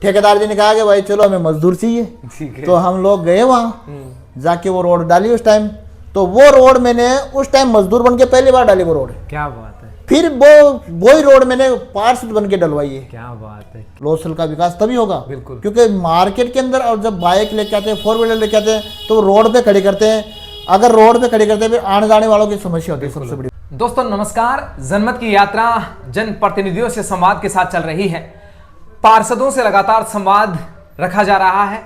ठेकेदार जी ने कहा कि भाई चलो हमें मजदूर चाहिए, तो हम लोग गए वहाँ, जाके वो रोड डाली उस टाइम। तो वो रोड मैंने उस टाइम मजदूर बन के पहली बार डाली वो रोड। क्या बात है। फिर वो ही रोड मैंने पार्षद बन के डलवाई है। क्या बात है। लोसल का विकास तभी होगा बिल्कुल, क्योंकि मार्केट के अंदर और जब बाइक लेके आते हैं, 4 व्हीलर लेके आते हैं, तो रोड पे खड़े करते हैं। अगर रोड पे खड़े करते हैं फिर आने जाने वालों की समस्या होती है सबसे बड़ी। दोस्तों नमस्कार, जनमत की यात्रा जनप्रतिनिधियों से संवाद के साथ चल रही है। पार्षदों से लगातार संवाद रखा जा रहा है,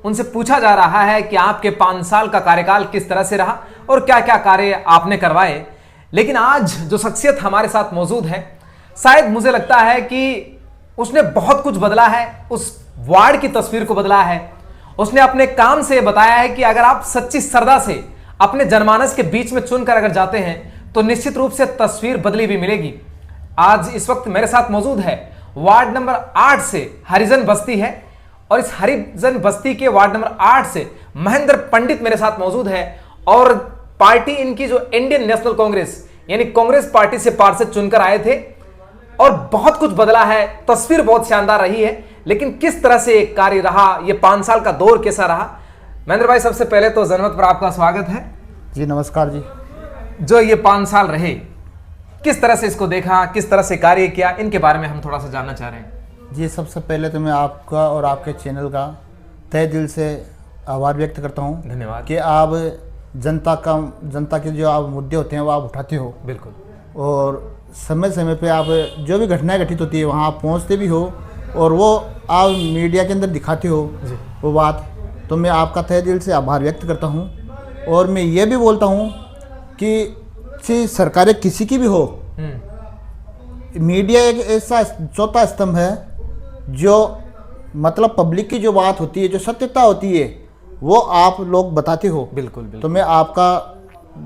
उनसे पूछा जा रहा है कि आपके 5 साल का कार्यकाल किस तरह से रहा और क्या क्या कार्य आपने करवाए। लेकिन आज जो शख्सियत हमारे साथ मौजूद है, शायद मुझे लगता है कि उसने बहुत कुछ बदला है, उस वार्ड की तस्वीर को बदला है। उसने अपने काम से बताया है कि अगर आप सच्ची श्रद्धा से अपने जनमानस के बीच में चुनकर अगर जाते हैं तो निश्चित रूप से तस्वीर बदली भी मिलेगी। आज इस वक्त मेरे साथ मौजूद है वार्ड नंबर 8 से हरिजन बस्ती है, और इस हरिजन बस्ती के वार्ड नंबर 8 से महेंद्र पंडित मेरे साथ मौजूद है। और पार्टी इनकी जो इंडियन नेशनल कांग्रेस यानी कांग्रेस पार्टी से पार्षद चुनकर आए थे और बहुत कुछ बदला है, तस्वीर बहुत शानदार रही है। लेकिन किस तरह से कार्य रहा, ये 5 साल का दौर कैसा रहा। महेंद्र भाई, सबसे पहले तो जनमत पर आपका स्वागत है जी। नमस्कार जी। जो ये 5 साल रहे, किस तरह से इसको देखा, किस तरह से कार्य किया, इनके बारे में हम थोड़ा सा जानना चाह रहे हैं। जी, सबसे पहले तो मैं आपका और आपके चैनल का तहे दिल से आभार व्यक्त करता हूँ। धन्यवाद कि आप जनता के जो आप मुद्दे होते हैं वो आप उठाते हो। बिल्कुल। और समय समय पे आप जो भी घटनाएं घटित होती है वहाँ आप पहुँचते भी हो और वो आप मीडिया के अंदर दिखाते हो वो बात। तो मैं आपका तहे दिल से आभार व्यक्त करता हूँ। और मैं ये भी बोलता हूँ कि सरकारें किसी की भी हो, मीडिया एक ऐसा चौथा स्तंभ है जो मतलब पब्लिक की जो बात होती है, जो सत्यता होती है, वो आप लोग बताते हो। बिल्कुल बिल्कुल। तो मैं आपका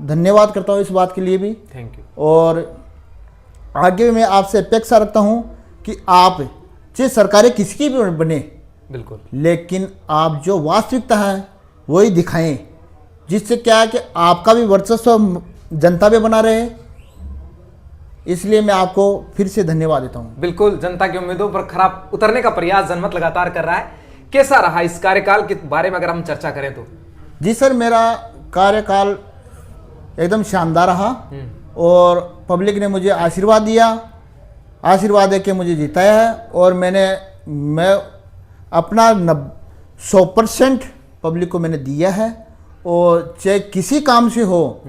धन्यवाद करता हूँ इस बात के लिए भी। Thank you. और आगे मैं आपसे अपेक्षा रखता हूँ कि आप चाहे सरकारें किसी की भी बने, बिल्कुल, लेकिन आप जो वास्तविकता है वही दिखाएं, जिससे क्या है कि आपका भी वर्चस्व जनता पे बना रहे। इसलिए मैं आपको फिर से धन्यवाद देता हूँ। बिल्कुल, जनता की उम्मीदों पर खरा उतरने का प्रयास जनमत लगातार कर रहा है। कैसा रहा इस कार्यकाल के बारे में अगर हम चर्चा करें तो? जी सर, मेरा कार्यकाल एकदम शानदार रहा और पब्लिक ने मुझे आशीर्वाद दिया, आशीर्वाद दे के मुझे जिताया है। और मैं अपना 100% पब्लिक को मैंने दिया है। और चाहे किसी काम से हो,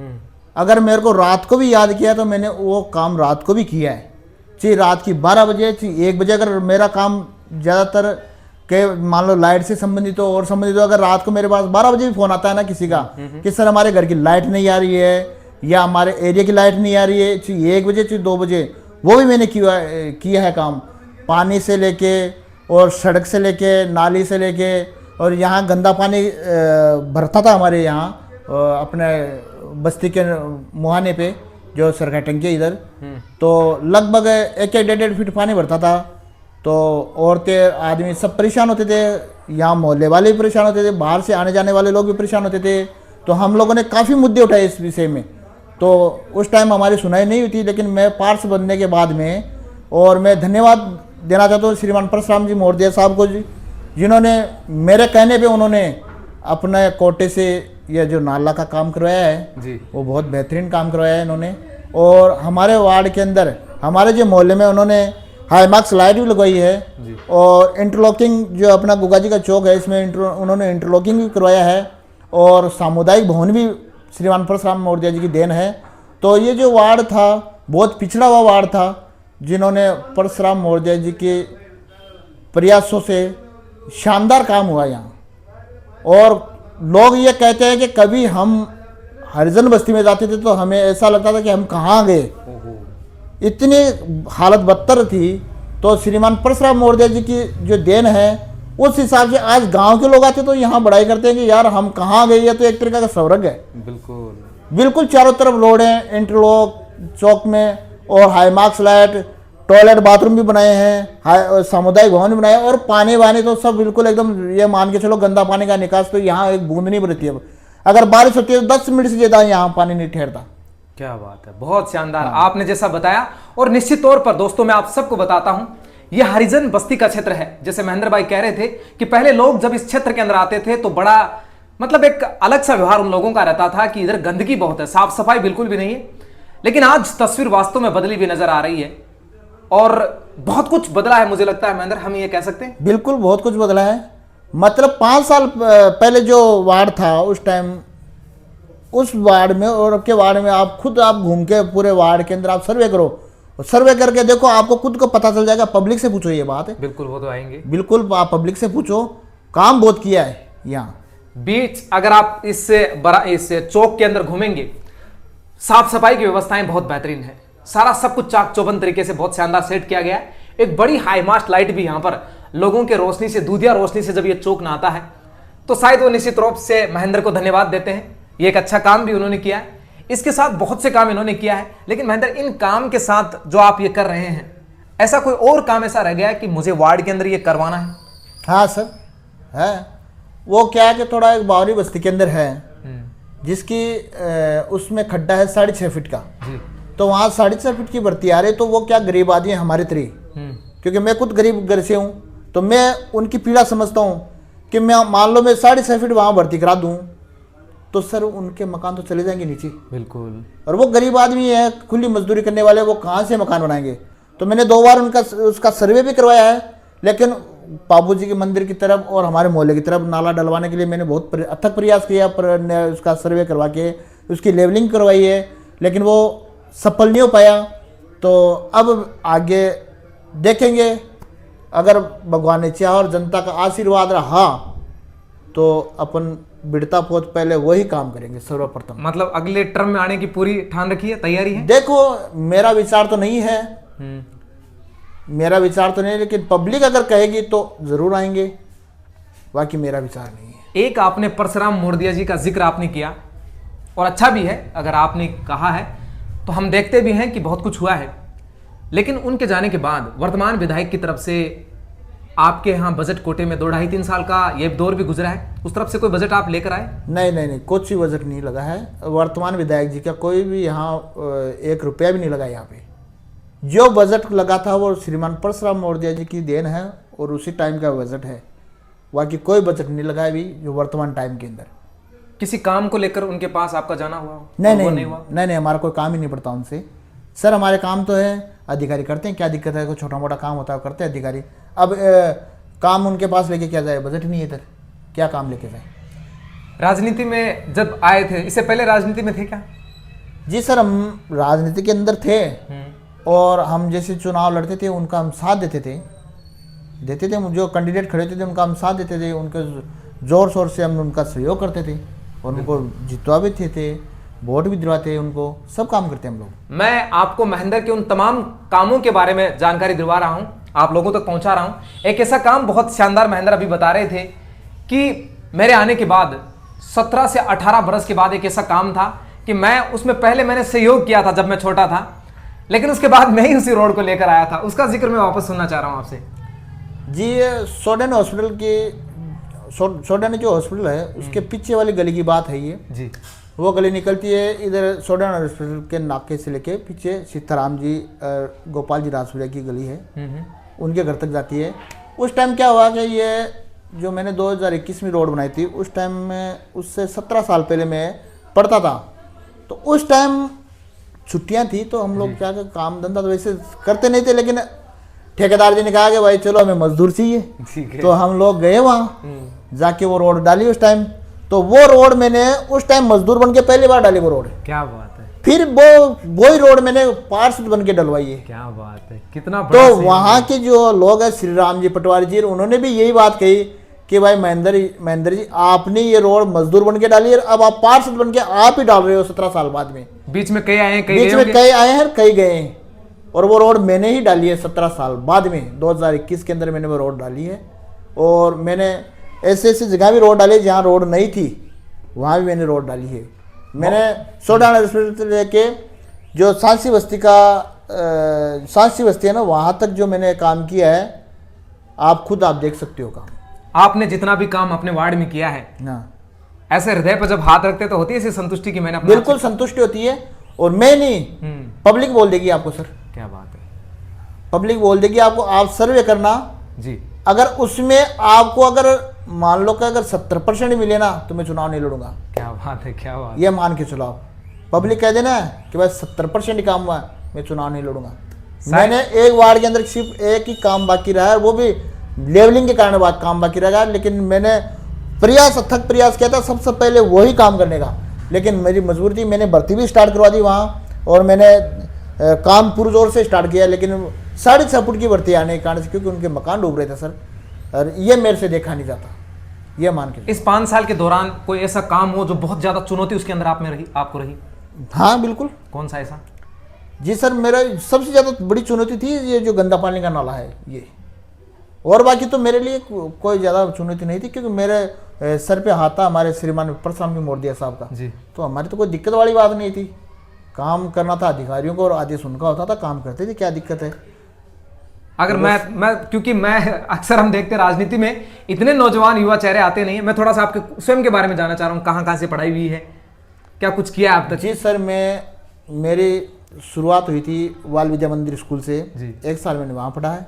अगर मेरे को रात को भी याद किया तो मैंने वो काम रात को भी किया है। चाहे रात की 12 बजे, चाहे 1 बजे, अगर मेरा काम ज़्यादातर के मान लो लाइट से संबंधित हो और संबंधित हो, अगर रात को मेरे पास 12 बजे भी फ़ोन आता है ना किसी का कि सर हमारे घर की लाइट नहीं आ रही है या हमारे एरिया की लाइट नहीं आ रही है, चाहे 1 बजे चाहे 2 बजे, वो भी मैंने किया है काम। पानी से लेके और सड़क से लेके, नाली से लेके, और यहाँ गंदा पानी भरता था हमारे यहाँ अपने बस्ती के मुहाने पे जो सरकारी टंकी है इधर, तो लगभग 1-1.5 फीट पानी भरता था। तो औरतें आदमी सब परेशान होते थे, यहाँ मोहल्ले वाले भी परेशान होते थे, बाहर से आने जाने वाले लोग भी परेशान होते थे। तो हम लोगों ने काफ़ी मुद्दे उठाए इस विषय में। तो उस टाइम हमारी सुनाई नहीं हुई थी, लेकिन मैं पार्षद बनने के बाद में, और मैं धन्यवाद देना चाहता हूँ श्रीमान परशुराम जी मौर्य साहब को, जिन्होंने मेरे कहने पे उन्होंने अपने कोटे से यह जो नाला का काम करवाया है जी, वो बहुत बेहतरीन काम करवाया है इन्होंने। और हमारे वार्ड के अंदर, हमारे जो मोहल्ले में उन्होंने हाई मार्क्स लाइट भी लगवाई है जी। और इंटरलॉकिंग जो अपना गुगा जी का चौक है इसमें उन्होंने इंटरलॉकिंग भी करवाया है। और सामुदायिक भवन भी श्रीमान परशुराम मौर्य जी की देन है। तो ये जो वार्ड था बहुत पिछड़ा हुआ वार्ड था, जिन्होंने परशुराम मौर्य जी के प्रयासों से शानदार काम हुआ यहाँ। और लोग ये कहते हैं कि कभी हम हरिजन बस्ती में जाते थे तो हमें ऐसा लगता था कि हम कहाँ गए, इतनी हालत बदतर थी। तो श्रीमान परशुराम मौर्य जी की जो देन है, उस हिसाब से आज गांव के लोग आते तो यहाँ बड़ाई करते हैं कि यार हम कहाँ गए, ये तो एक तरीका का स्वर्ग है। बिल्कुल चारों तरफ रोड है, इंटरलॉक चौक में, और high marks light, toilet bathroom भी बनाए हैं, सामुदायिक भवन भी बनाए, और पानी वानी तो सब बिल्कुल एकदम ये मान के चलो गंदा पानी का निकास तो यहाँ एक बूंद नहीं बरती है। अगर बारिश होती है तो 10 मिनट से ज़्यादा यहाँ पानी नहीं ठहरता। क्या बात है, बहुत शानदार आपने जैसा बताया। और निश्चित तौर पर दोस्तों मैं आप सबको बताता हूं ये हरिजन बस्ती का क्षेत्र है। जैसे महेंद्र भाई कह रहे थे कि पहले लोग जब इस क्षेत्र के अंदर आते थे तो बड़ा मतलब एक अलग सा व्यवहार उन लोगों का रहता था कि इधर गंदगी बहुत है, साफ सफाई बिल्कुल भी नहीं है। लेकिन आज तस्वीर वास्तव में बदली हुई नजर आ रही है और बहुत कुछ बदला है। मुझे लगता है महेंद्र, हम ये कह सकते हैं बिल्कुल बहुत कुछ बदला है। मतलब 5 साल पहले जो वार्ड था उस टाइम, उस वार्ड में और अब के वार्ड में आप खुद आप घूम के पूरे वार्ड के अंदर आप सर्वे करो, और सर्वे करके देखो, आपको खुद को पता चल जाएगा। पब्लिक से पूछो, ये बात है। बिल्कुल, वो तो आएंगे। बिल्कुल आप पब्लिक से पूछो, काम बहुत किया है यहाँ। बीच अगर आप इस चौक के अंदर घूमेंगे, साफ सफाई की व्यवस्थाएं बहुत बेहतरीन है। सारा सब कुछ चाक चौबंद तरीके से बहुत शानदार सेट किया गया है। एक बड़ी हाई मास्ट लाइट भी यहाँ पर लोगों के रोशनी से, दूधिया रोशनी से जब ये चौक नहाता है तो शायद वो निश्चित रूप से महेंद्र को धन्यवाद देते हैं। ये एक अच्छा काम भी उन्होंने किया है। इसके साथ बहुत से काम इन्होंने किया है। लेकिन महेंद्र, इन काम के साथ जो आप ये कर रहे हैं, ऐसा कोई और काम ऐसा रह गया है कि मुझे वार्ड के अंदर ये करवाना है? हाँ सर है। वो क्या है कि थोड़ा एक बावरी बस्ती के अंदर है जिसकी उसमें खड्डा है 6.5 फीट का। तो वहाँ 6.5 फीट की भर्ती आ रही, तो वो क्या गरीब आदमी है हमारे तरी, क्योंकि मैं खुद गरीब घर से हूँ, तो मैं उनकी पीड़ा समझता हूँ कि मैं मान लो मैं 6.5 फीट वहाँ भर्ती करा दूँ तो सर उनके मकान तो चले जाएंगे नीचे। बिल्कुल। और वो गरीब आदमी है, खुली मजदूरी करने वाले, वो कहाँ से मकान बनाएंगे। तो मैंने 2 बार उसका सर्वे भी करवाया है, लेकिन बाबूजी के मंदिर की तरफ और हमारे मोहल्ले की तरफ नाला डलवाने के लिए मैंने बहुत अथक प्रयास किया, पर उसका सर्वे करवा के उसकी लेवलिंग करवाई है, लेकिन वो सफल नहीं हो पाया। तो अब आगे देखेंगे, अगर भगवान ने चाहा और जनता का आशीर्वाद रहा तो अपन बिड़ता पोत पहले वही काम करेंगे सर्वप्रथम। मतलब अगले टर्म में आने की पूरी ठान रखी है, तैयारी है? देखो, मेरा विचार तो नहीं है, मेरा विचार तो नहीं, लेकिन पब्लिक अगर कहेगी तो जरूर आएंगे, बाकी मेरा विचार नहीं है। एक आपने परशुराम मोरदिया जी का जिक्र आपने किया, और अच्छा भी है अगर आपने कहा है, तो हम देखते भी हैं कि बहुत कुछ हुआ है। लेकिन उनके जाने के बाद वर्तमान विधायक की तरफ से आपके यहाँ बजट कोटे में 2-2.5-3 साल का ये दौर भी गुजरा है, उस तरफ से कोई बजट आप लेकर आए? नहीं, कुछ भी बजट नहीं लगा है। वर्तमान विधायक जी का कोई भी यहाँ 1 रुपया भी नहीं लगा। यहाँ पे जो बजट लगा था वो श्रीमान परशुराम मोरदिया जी की देन है और उसी टाइम का बजट है, बाकी कोई बजट नहीं लगा अभी जो वर्तमान टाइम के अंदर। किसी काम को लेकर उनके पास आपका जाना हुआ? नहीं, हमारा कोई काम ही नहीं पड़ता उनसे सर। हमारे काम तो है, अधिकारी करते हैं, क्या दिक्कत है, कोई छोटा मोटा काम होता है करते हैं अधिकारी। अब काम उनके पास लेके क्या जाए, बजट नहीं है इधर, क्या काम लेके जाए। राजनीति में जब आए थे, इससे पहले राजनीति में थे क्या? जी सर, हम राजनीति के अंदर थे और हम जैसे चुनाव लड़ते थे उनका हम साथ देते थे। जो कैंडिडेट खड़े थे उनका हम साथ देते थे, उनके जोर शोर से हम उनका सहयोग करते थे और उनको जितवा भी थे, वोट भी दिलवाते, उनको सब काम करते हम लोग। मैं आपको महेंद्र के उन तमाम कामों के बारे में जानकारी दिलवा रहा हूं, आप लोगों तक पहुंचा रहा हूं। एक ऐसा काम बहुत शानदार महेंद्र अभी बता रहे थे कि मेरे आने के बाद 17 से 18 बरस के बाद एक ऐसा काम था कि मैं उसमें पहले मैंने सहयोग किया था जब मैं छोटा था, लेकिन उसके बाद मैं ही उसी रोड को लेकर आया था। उसका जिक्र मैं वापस सुनना चाह रहा हूं आपसे। जी, सोडन हॉस्पिटल की सोडन जो हॉस्पिटल है उसके पीछे वाली गली की बात है ये जी। वो गली निकलती है इधर सोडन हॉस्पिटल के नाके से लेके पीछे सीताराम जी गोपाल जी राजपुरिया की गली है, उनके घर तक जाती है। उस टाइम क्या हुआ कि ये जो मैंने 2021 में रोड बनाई थी, उस टाइम में उससे 17 साल पहले मैं पढ़ता था, तो उस टाइम छुट्टियां थी, तो हम लोग क्या काम धंधा तो वैसे करते नहीं थे, लेकिन ठेकेदार जी ने कहा कि भाई चलो हमें मजदूर चाहिए, तो हम लोग गए वहाँ, जाके वो रोड डाली उस टाइम। तो वो रोड मैंने उस टाइम मजदूर बन के पहली बार डाली वो रोड। क्या बात है। फिर वो ही रोड मैंने पार्षद बन के डलवाई है। क्या बात है, कितना बड़ा। तो वहाँ के जो लोग हैं श्री राम जी पटवारी जी, उन्होंने भी यही बात कही कि भाई महेंद्र जी आपने ये रोड मजदूर बन के डाली है, अब आप पार्षद बन के आप ही डाल रहे हो 17 साल बाद में। बीच में कई आए हैं, कई गए हैं, और वो रोड मैंने ही डाली है 17 साल बाद में। 2021 के अंदर मैंने वो रोड डाली है, और मैंने ऐसे जगह भी रोड डाली जहाँ रोड नहीं थी, वहाँ भी मैंने रोड डाली है। मैंने सोडाना से लेके जो सांसी बस्ती है ना, वहाँ तक जो मैंने काम किया है, आप देख सकते हो काम। आपने जितना भी काम अपने वार्ड में किया है ना, ऐसे हृदय पर जब हाथ रखते तो होती है ऐसी संतुष्टि की मैंने बिल्कुल संतुष्टि होती है, और मैं नहीं पब्लिक बोल देगी आपको सर। क्या बात है। पब्लिक बोल देगी आपको, आप सर्वे करना, जी अगर उसमें आपको अगर मान लो कि अगर 70% मिले ना तो मैं चुनाव नहीं लड़ूंगा। क्या बात है, क्या बात ये मान के चलाओ, पब्लिक कह देना कि भाई 70% काम हुआ है, मैं चुनाव नहीं लड़ूंगा। मैंने एक वार्ड के अंदर सिर्फ एक ही काम बाकी रहा है, वो भी लेवलिंग के कारण बाद काम बाकी रहा, लेकिन मैंने प्रयास, अथक प्रयास किया था सबसे पहले वही काम करने का, लेकिन मेरी मजबूरी थी, मैंने भर्ती भी स्टार्ट करवा दी वहाँ, और मैंने काम पुरजोर से स्टार्ट किया, लेकिन 6.5 फुट की भर्ती आने के कारण से, क्योंकि उनके मकान डूब रहे थे सर, और ये मेरे से देखा नहीं जाता, ये मान के। इस 5 साल के दौरान कोई ऐसा काम हो जो बहुत ज्यादा चुनौती उसके अंदर आप में रही, आपको रही? हाँ बिल्कुल। कौन सा ऐसा? जी सर, मेरा सबसे ज़्यादा बड़ी चुनौती थी ये जो गंदा पानी का नाला है ये, और बाकी तो मेरे लिए कोई ज़्यादा चुनौती नहीं थी, क्योंकि मेरे सर पे हाथ था हमारे श्रीमान परसराम मोरदिया साहब का जी। तो हमारी तो कोई दिक्कत वाली बात नहीं थी, काम करना था अधिकारियों को और आदेश उनका होता था, काम करते थे, क्या दिक्कत है। अगर मैं क्योंकि मैं अक्सर हम देखते हैं राजनीति में इतने नौजवान युवा चेहरे आते नहीं है, मैं थोड़ा सा आपके स्वयं के बारे में जानना चाह रहा हूँ, कहाँ से पढ़ाई हुई है, क्या कुछ किया आप तक? जी सर, मेरी शुरुआत हुई थी बाल विद्या मंदिर स्कूल से जी। 1 साल मैंने वहाँ पढ़ा है,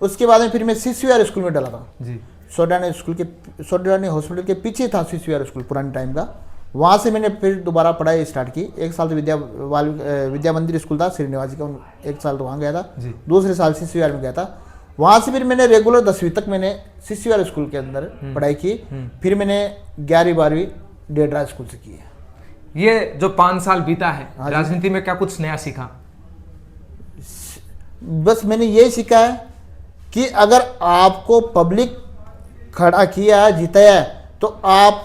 उसके बाद में फिर मैं CCR स्कूल में डाला था जी। सोडानी हॉस्पिटल के पीछे था CCR स्कूल पुराने टाइम का, वहाँ से मैंने फिर दोबारा पढ़ाई स्टार्ट की। 1 साल तो विद्या मंदिर स्कूल था श्रीनिवास का, 1 साल तो वहाँ गया था, दूसरे साल CCR में गया था, वहाँ से फिर मैंने रेगुलर 10वीं तक मैंने CCR स्कूल के अंदर पढ़ाई की, फिर मैंने 11वीं 12वीं डेडरा स्कूल से की है। ये जो 5 साल बीता है राजनीति में, क्या कुछ नया सीखा? बस मैंने ये सीखा है कि अगर आपको पब्लिक खड़ा किया है, जिताया है, तो आप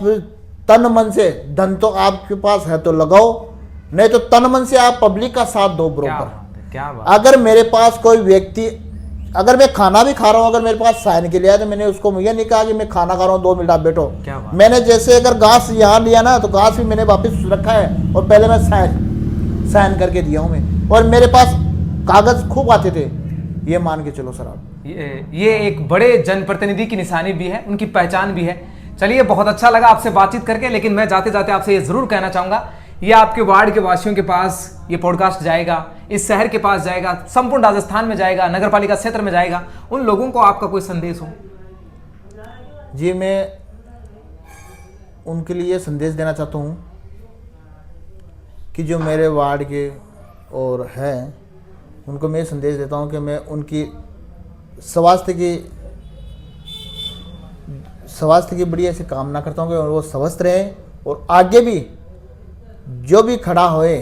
तन मन से, धन तो आपके पास है तो लगाओ, नहीं तो तन मन से आप पब्लिक का साथ दो बरोबर। क्या बात। अगर मेरे पास कोई व्यक्ति, अगर मैं खाना भी खा रहा हूँ, अगर मेरे पास साइन के लिए आया तो मैंने उसको ये नहीं कहा कि मैं खाना खा रहा हूँ 2 मिनट आप बैठो। मैंने जैसे अगर घास यहाँ लिया ना तो घास भी मैंने वापस रखा है, और पहले मैं साइन करके दिया हूँ मैं, और मेरे पास कागज खूब आते थे, ये मान के चलो सर आप। ये एक बड़े जनप्रतिनिधि की निशानी भी है, उनकी पहचान भी है। चलिए, बहुत अच्छा लगा आपसे बातचीत करके, लेकिन मैं जाते जाते आपसे ये जरूर कहना चाहूंगा, ये आपके वार्ड के वासियों के पास ये पॉडकास्ट जाएगा, इस शहर के पास जाएगा, संपूर्ण राजस्थान में जाएगा, नगर पालिका क्षेत्र में जाएगा, उन लोगों को आपका कोई संदेश हो? जी, मैं उनके लिए संदेश देना चाहता हूँ कि जो मेरे वार्ड के और हैं, उनको मैं संदेश देता हूँ कि मैं उनकी स्वास्थ्य की बड़ी ऐसी कामना करता हूँ कि वो स्वस्थ रहे, और आगे भी जो भी खड़ा होए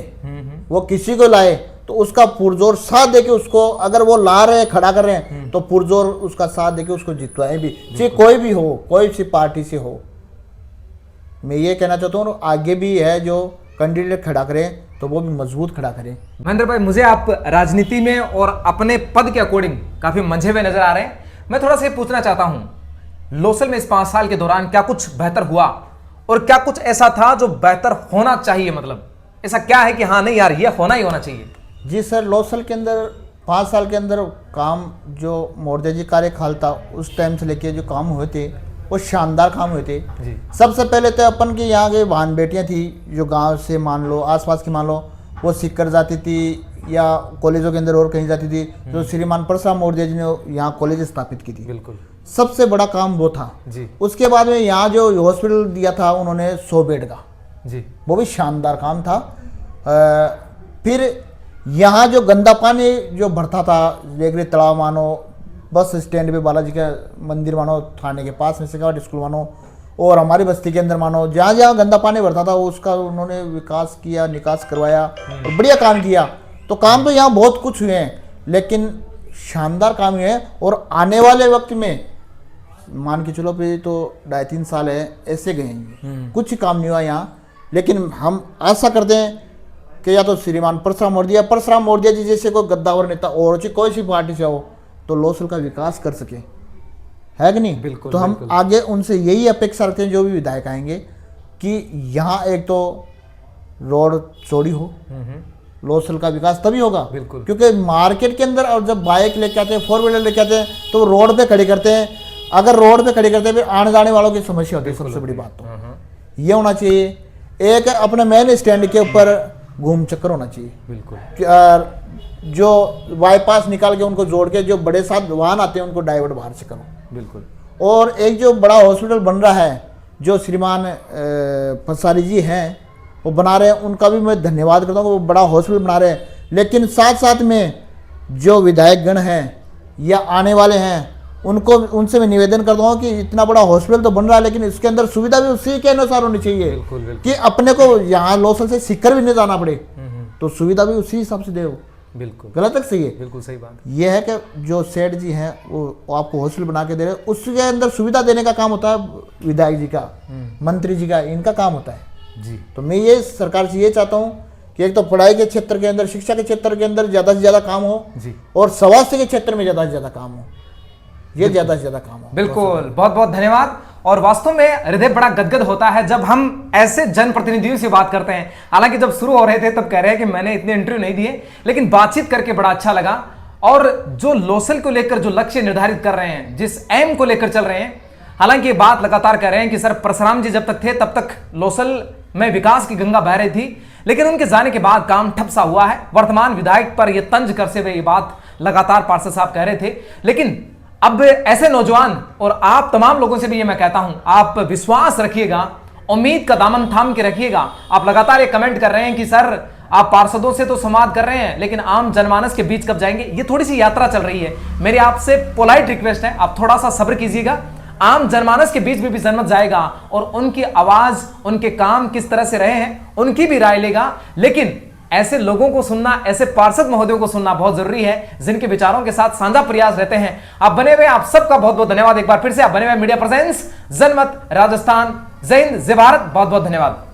वो किसी को लाए तो उसका पुरजोर साथ देके उसको, अगर वो ला रहे हैं, खड़ा कर रहे हैं, तो पुरजोर उसका साथ देके उसको जितवाएं भी, चाहे कोई भी हो, कोई सी पार्टी से हो। मैं ये कहना चाहता हूँ, आगे भी है जो कैंडिडेट खड़ा करें तो वो भी मजबूत खड़ा करें। महेंद्र भाई, मुझे आप राजनीति में और अपने पद के अकॉर्डिंग काफी मंझे हुए नजर आ रहे हैं। मैं थोड़ा सा पूछना चाहता हूं, लोसल में इस 5 साल के दौरान क्या कुछ बेहतर हुआ, और क्या कुछ ऐसा था जो बेहतर होना चाहिए? मतलब ऐसा क्या है कि हाँ नहीं यार, ये होना ही होना चाहिए? जी सर, लोसल के अंदर 5 साल के अंदर काम जो मोर्दे जी कार्यकाल था उस टाइम से लेके जो काम हुए थे वो शानदार काम हुए थे जी। सबसे पहले तो अपन के यहाँ के बहन बेटियाँ थी जो गांव से मान लो, आसपास की मान लो, वो सीकर जाती थी या कॉलेजों के अंदर और कहीं जाती थी, तो श्रीमान परसराम मोरदिया जी ने यहाँ कॉलेज स्थापित की थी। बिल्कुल, सबसे बड़ा काम वो था जी। उसके बाद में यहाँ जो हॉस्पिटल दिया था उन्होंने 100 बेड का, जी, वो भी शानदार काम था। फिर यहाँ जो गंदा पानी जो भरता था, रेगरी तालाब मानो, बस स्टैंड पे बालाजी का मंदिर मानो, थाने के पास में शेखावट स्कूल मानो, और हमारी बस्ती के अंदर मानो, जहाँ जहाँ गंदा पानी भरता था उसका उन्होंने विकास किया, निकास करवाया और बढ़िया काम किया। तो काम तो यहाँ बहुत कुछ हुए हैं, लेकिन शानदार काम हुए हैं। और आने वाले वक्त में मान के चलो पे तो 2.5-3 साल है ऐसे गए, कुछ काम नहीं हुआ यहाँ, लेकिन हम आशा करते हैं कि या तो श्रीमान परसराम मोरदिया जी जैसे कोई गद्दावर नेता और कोई सी पार्टी से हो तो लोसल का विकास कर सके, है कि नहीं? बिल्कुल, तो हम बिल्कुल। आगे उनसे यही अपेक्षा रखते हैं जो भी विधायक आएंगे कि यहाँ एक तो रोड चौड़ी हो, लोसल का विकास तभी होगा। बिल्कुल। क्योंकि मार्केट के अंदर और जब बाइक लेके आते हैं, 4 व्हीलर लेके आते हैं, तो रोड पे खड़े करते हैं। अगर रोड पे खड़े करते हैं फिर आने जाने वालों की समस्या होती है। सबसे बड़ी बात तो ये होना चाहिए, एक अपने मेन स्टैंड के ऊपर घूम चक्कर होना चाहिए। बिल्कुल। जो बाईपास निकाल के उनको जोड़ के जो बड़े साथ वाहन आते हैं उनको डाइवर्ट बाहर से करूँ। बिल्कुल। और एक जो बड़ा हॉस्पिटल बन रहा है जो श्रीमान पंसारी जी हैं वो बना रहे हैं, उनका भी मैं धन्यवाद करता हूँ। वो बड़ा हॉस्पिटल बना रहे हैं, लेकिन साथ साथ में जो विधायक गण हैं या आने वाले हैं उनको उनसे मैं निवेदन करता हूँ कि इतना बड़ा हॉस्पिटल तो बन रहा है, लेकिन इसके अंदर सुविधा भी उसी के अनुसार होनी चाहिए। बिल्कुल, बिल्कुल। कि अपने को यहाँ लोसल से सीकर भी नहीं जाना पड़े, तो सुविधा भी उसी हिसाब से दे। बिल्कुल गलत है सही है? बिल्कुल सही बात। यह है कि जो सेठ जी हैं वो आपको हॉस्पिटल बना के दे रहे हैं, उसके अंदर सुविधा देने का काम होता है विधायक जी का, मंत्री जी का, इनका काम होता है जी। तो मैं ये सरकार से ये चाहता हूँ कि एक तो पढ़ाई के क्षेत्र के अंदर, शिक्षा के क्षेत्र के अंदर ज़्यादा से ज़्यादा काम हो जी, और स्वास्थ्य के क्षेत्र में ज़्यादा से ज़्यादा काम हो, ये ज़्यादा से ज़्यादा काम हो। बिल्कुल, बहुत बहुत धन्यवाद। और वास्तव में हृदय बड़ा गदगद होता है जब हम ऐसे जनप्रतिनिधियों से बात करते हैं। हालांकि जब शुरू हो रहे थे तब कह रहे हैं कि मैंने इतने इंटरव्यू नहीं दिए, लेकिन बातचीत करके बड़ा अच्छा लगा। और जो लोसल को लेकर जो लक्ष्य निर्धारित कर रहे हैं, जिस एम को लेकर चल रहे हैं, हालांकि ये बात लगातार कह रहे हैं कि सर परशुराम जी जब तक थे तब तक लोसल में विकास की गंगा बह रही थी, लेकिन उनके जाने के बाद काम ठप सा हुआ है। वर्तमान विधायक पर यह तंज करते हुए ये बात लगातार पार्षद साहब कह रहे थे। लेकिन अब ऐसे नौजवान और आप तमाम लोगों से भी ये मैं कहता हूं, आप विश्वास रखिएगा, उम्मीद का दामन थाम के रखिएगा। आप लगातार ये कमेंट कर रहे हैं कि सर आप पार्षदों से तो संवाद कर रहे हैं, लेकिन आम जनमानस के बीच कब जाएंगे? ये थोड़ी सी यात्रा चल रही है। मेरी आपसे पोलाइट रिक्वेस्ट है, आप थोड़ा सा सब्र कीजिएगा। आम जनमानस के बीच में भी जनमत जाएगा और उनकी आवाज, उनके काम किस तरह से रहे हैं, उनकी भी राय लेगा। लेकिन ऐसे लोगों को सुनना, ऐसे पार्षद महोदयों को सुनना बहुत जरूरी है, जिनके विचारों के साथ साझा प्रयास रहते हैं। आप बने हुए, आप सबका बहुत बहुत धन्यवाद। एक बार फिर से आप बने हुए मीडिया प्रेजेंस जनमत राजस्थान। जय हिंद, जय भारत, बहुत बहुत धन्यवाद।